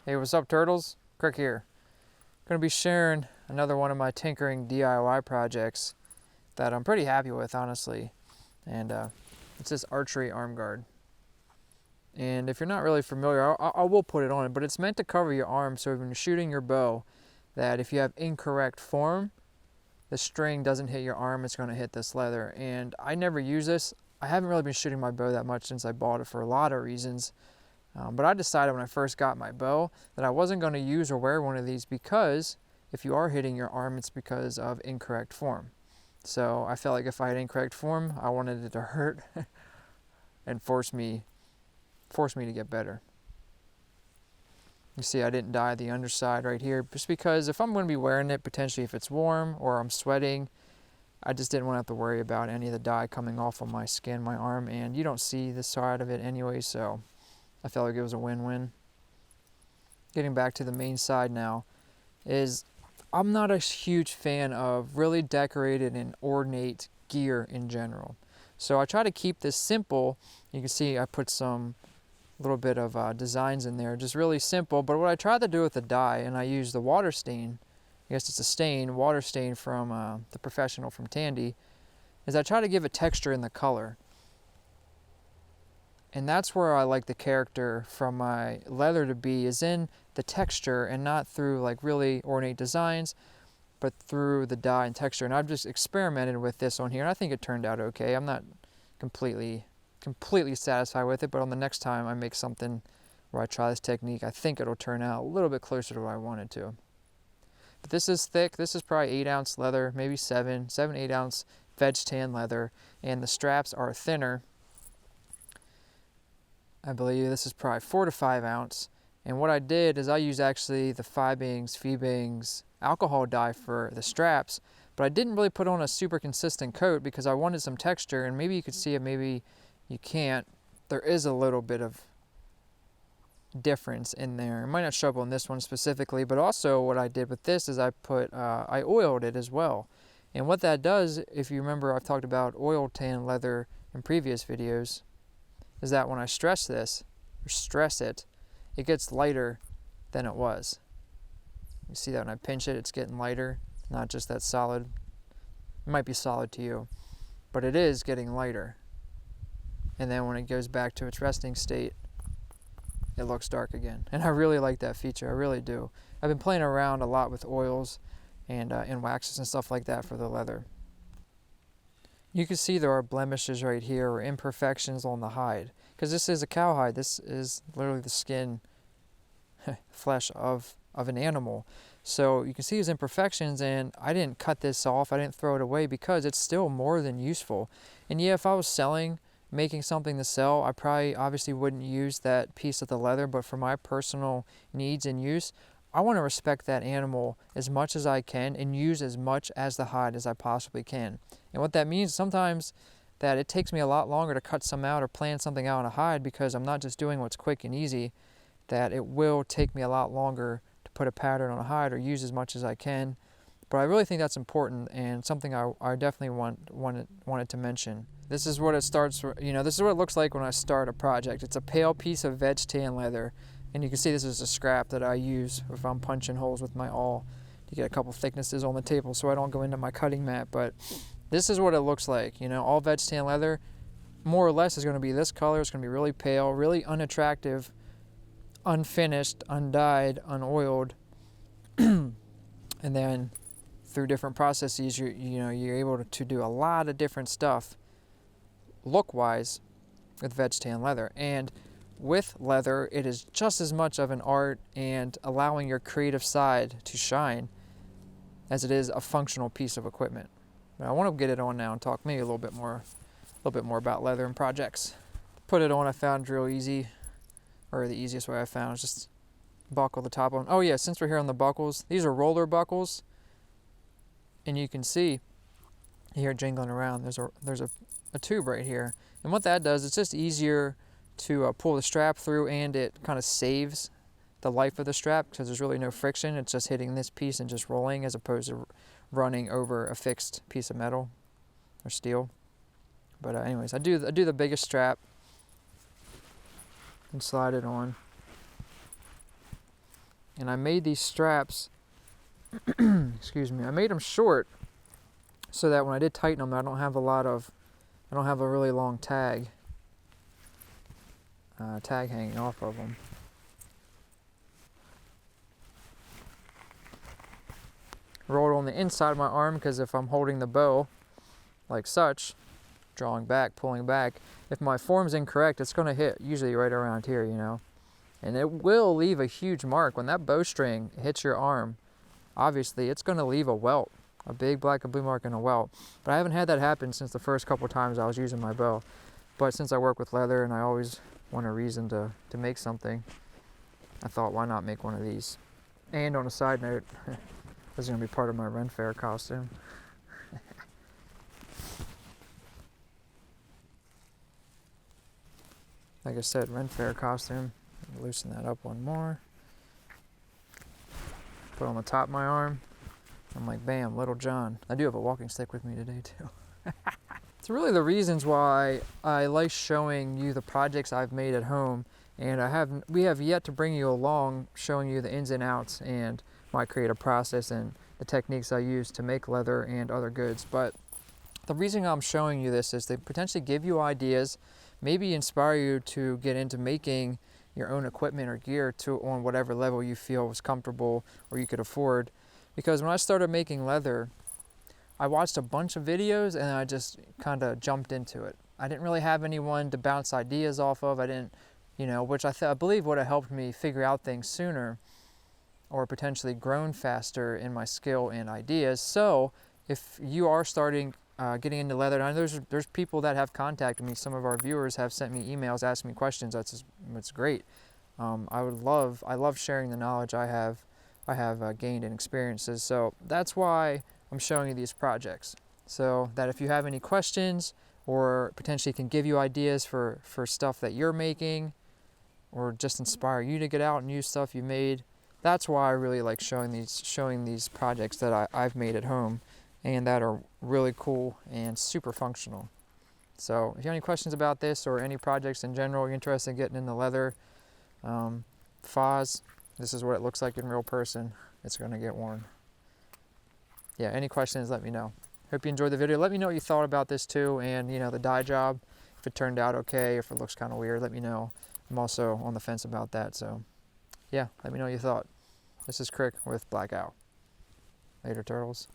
Hey, what's up, turtles? Krik here. Gonna be sharing another one of my tinkering DIY projects that I'm pretty happy with, honestly. And it's this archery arm guard. And if you're not really familiar, I will put it on, but it's meant to cover your arm so when you're shooting your bow, that if you have incorrect form, the string doesn't hit your arm, it's gonna hit this leather. And I never use this. I haven't really been shooting my bow that much since I bought it for a lot of reasons. But I decided when I first got my bow that I wasn't going to use or wear one of these because if you are hitting your arm, it's because of incorrect form. So I felt like if I had incorrect form, I wanted it to hurt and force me to get better. You see, I didn't dye the underside right here just because if I'm going to be wearing it, potentially if it's warm or I'm sweating, I just didn't want to have to worry about any of the dye coming off of my skin, my arm, and you don't see this side of it anyway, so I felt like it was a win-win. Getting back to the main side now, is I'm not a huge fan of really decorated and ornate gear in general. So I try to keep this simple. You can see I put some little bit of designs in there, just really simple. But what I tried to do with the dye, and I used the water stain, I guess it's a stain, water stain from the Professional from Tandy, is I try to give it texture in the color. And that's where I like the character from my leather to be, is in the texture and not through like really ornate designs, but through the dye and texture. And I've just experimented with this on here, and I think it turned out okay. I'm not completely satisfied with it, but on the next time I make something where I try this technique, I think it'll turn out a little bit closer to what I wanted to. But this is thick. This is probably 8-ounce leather, maybe 8-ounce veg tan leather, and the straps are thinner. I believe this is probably 4 to 5 ounce. And what I did is I used actually the Feebings alcohol dye for the straps, but I didn't really put on a super consistent coat because I wanted some texture, and maybe you could see it, maybe you can't. There is a little bit of difference in there. It might not show up on this one specifically, but also what I did with this is I oiled it as well. And what that does, if you remember, I've talked about oil tan leather in previous videos, is that when I stress it, it gets lighter than it was. You see that when I pinch it, it's getting lighter, not just that solid. It might be solid to you, but it is getting lighter. And then when it goes back to its resting state, it looks dark again. And I really like that feature, I really do. I've been playing around a lot with oils and waxes and stuff like that for the leather. You can see there are blemishes right here or imperfections on the hide, because this is a cowhide. This is literally the skin, flesh of an animal. So you can see these imperfections, and I didn't cut this off. I didn't throw it away because it's still more than useful. And yeah, if I was making something to sell, I probably obviously wouldn't use that piece of the leather, but for my personal needs and use, I want to respect that animal as much as I can and use as much as the hide as I possibly can. And what that means sometimes that it takes me a lot longer to cut some out or plan something out on a hide because I'm not just doing what's quick and easy, that it will take me a lot longer to put a pattern on a hide or use as much as I can. But I really think that's important and something I definitely wanted to mention. This is what it starts, this is what it looks like when I start a project. It's a pale piece of veg tan leather. And you can see this is a scrap that I use if I'm punching holes with my awl to get a couple thicknesses on the table so I don't go into my cutting mat. But this is what it looks like. All veg tan leather, more or less, is going to be this color. It's going to be really pale, really unattractive, unfinished, undyed, unoiled. And then through different processes, you're able to do a lot of different stuff look-wise with veg tan leather. And with leather, it is just as much of an art and allowing your creative side to shine as it is a functional piece of equipment. But I want to get it on now and talk maybe a little bit more about leather and projects. Put it on, I found real easy, or the easiest way I found is just buckle the top on. Oh yeah, since we're here on the buckles, these are roller buckles, and you can see here jingling around. There's a tube right here, and what that does, it's just easier to pull the strap through, and it kind of saves the life of the strap because there's really no friction. It's just hitting this piece and just rolling as opposed to running over a fixed piece of metal or steel. But anyways, I do the biggest strap and slide it on. and I made these straps, excuse me, I made them short so that when I did tighten them, I don't have a really long tag hanging off of them. Roll it on the inside of my arm, because if I'm holding the bow like such, drawing back, pulling back, if my form's incorrect, it's going to hit usually right around here, you know, and it will leave a huge mark. When that bowstring hits your arm, obviously it's going to leave a welt, a big black and blue mark and a welt. But I haven't had that happen since the first couple times I was using my bow. But since I work with leather and I always want a reason to make something, I thought, why not make one of these? And on a side note, this is going to be part of my Ren Fair costume. Like I said, Ren Fair costume. Loosen that up one more. Put it on the top of my arm. I'm like, bam, Little John. I do have a walking stick with me today too. It's really the reasons why I like showing you the projects I've made at home, and we have yet to bring you along showing you the ins and outs and my creative process and the techniques I use to make leather and other goods. But the reason I'm showing you this is to potentially give you ideas, maybe inspire you to get into making your own equipment or gear on whatever level you feel was comfortable or you could afford. Because when I started making leather, I watched a bunch of videos and I just kind of jumped into it. I didn't really have anyone to bounce ideas off of. I didn't, which I believe would have helped me figure out things sooner or potentially grown faster in my skill and ideas. So if you are starting getting into leather, and there's people that have contacted me. Some of our viewers have sent me emails asking me questions. That's great. I love sharing the knowledge I have gained and experiences. So that's why I'm showing you these projects, so that if you have any questions or potentially can give you ideas for stuff that you're making, or just inspire you to get out and use stuff you made. That's why I really like showing these projects that I've made at home and that are really cool and super functional. So if you have any questions about this or any projects in general, you're interested in getting into leather, FOSS, this is what it looks like in real person. It's going to get worn. Yeah, any questions, let me know. Hope you enjoyed the video. Let me know what you thought about this too, and the dye job, if it turned out okay, if it looks kind of weird, let me know. I'm also on the fence about that, so yeah, let me know what you thought. This is Krik with Black Owl. Later, turtles.